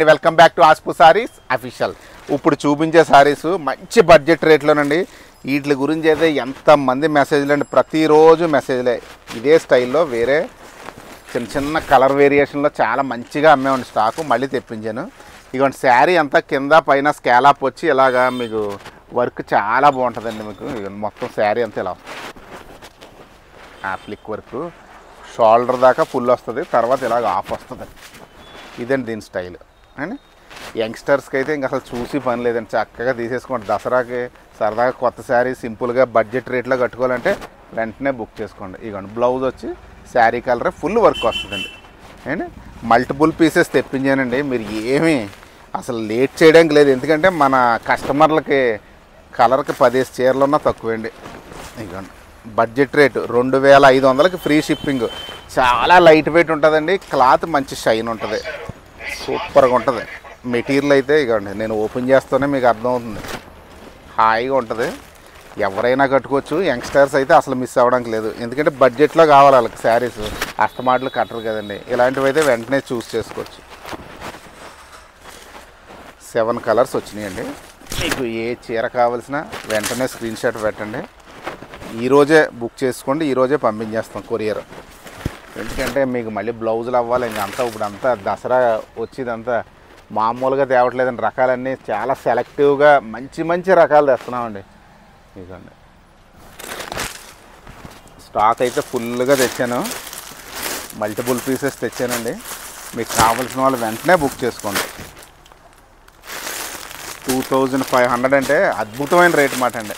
Welcome back to Aaspu saris official. ఇప్పుడు చూపించే సారీస్ మంచి బడ్జెట్ రేట్లోనండి. వీటి గురించి అయితే ఎంతమంది మెసేజ్లు అండి, ప్రతిరోజు మెసేజ్లే. ఇదే స్టైల్లో వేరే చిన్న చిన్న కలర్ వేరియేషన్లో చాలా మంచిగా అమ్మేవండి. స్టాకు మళ్ళీ తెప్పించాను. ఇదిగోండి శారీ అంతా కింద పైన స్కాలప్ వచ్చి ఇలాగా మీకు వర్క్ చాలా బాగుంటుందండి. మీకు మొత్తం శారీ అంతా ఇలా ఫ్లిక్ వర్క్ షోల్డర్ దాకా ఫుల్ వస్తుంది, తర్వాత ఇలాగ ఆఫ్ వస్తుంది. ఇదండి దీని స్టైల్ అండి. యంగ్స్టర్స్కి అయితే ఇంక అసలు చూసి పని లేదండి, చక్కగా తీసేసుకోండి. దసరాకి సరదాగా కొత్త శారీ సింపుల్గా బడ్జెట్ రేట్లో కట్టుకోవాలంటే వెంటనే బుక్ చేసుకోండి. ఇదిగోండి బ్లౌజ్ వచ్చి శారీ కలర్ ఫుల్ వర్క్ వస్తుందండి అండి. మల్టిపుల్ పీసెస్ తెప్పించానండి. మీరు ఏమీ అసలు లేట్ చేయడానికి లేదు, ఎందుకంటే మన కస్టమర్లకి కలర్కి 10 చీరలు ఉన్నా తక్కువండి. ఇదిగోండి బడ్జెట్ రేటు 2500కి ఫ్రీ షిప్పింగ్. చాలా లైట్ వెయిట్ ఉంటుందండి, క్లాత్ మంచి షైన్ ఉంటుంది, సూపర్గా ఉంటుంది. మెటీరియల్ అయితే ఇవ్వండి, నేను ఓపెన్ చేస్తూనే మీకు అర్థమవుతుంది, హాయిగా ఉంటుంది. ఎవరైనా కట్టుకోవచ్చు. యంగ్స్టర్స్ అయితే అసలు మిస్ అవ్వడానికి లేదు, ఎందుకంటే బడ్జెట్లో కావాలి వాళ్ళకి శారీస్. అష్టమాటలు కట్టరు కదండి. ఇలాంటివి అయితే వెంటనే చూస్ చేసుకోవచ్చు. 7 కలర్స్ వచ్చినాయండి. మీకు ఏ చీర కావాల్సిన వెంటనే స్క్రీన్ షాట్ పెట్టండి. ఈరోజే బుక్ చేసుకోండి, ఈరోజే పంపించేస్తాం కొరియర్. ఎందుకంటే మీకు మళ్ళీ బ్లౌజులు అవ్వాలి. ఇంకంతా ఇప్పుడు అంతా దసరా వచ్చేదంతా మామూలుగా తేవట్లేదండి. రకాలన్నీ చాలా సెలెక్టివ్గా మంచి మంచి రకాలు తెస్తున్నామండి. ఇదండి స్టాక్ అయితే ఫుల్గా తెచ్చాను, మల్టిపుల్ పీసెస్ తెచ్చానండి. మీకు కావాల్సిన వాళ్ళు వెంటనే బుక్ చేసుకోండి. 2500 అంటే అద్భుతమైన రేట్ మాట అండి.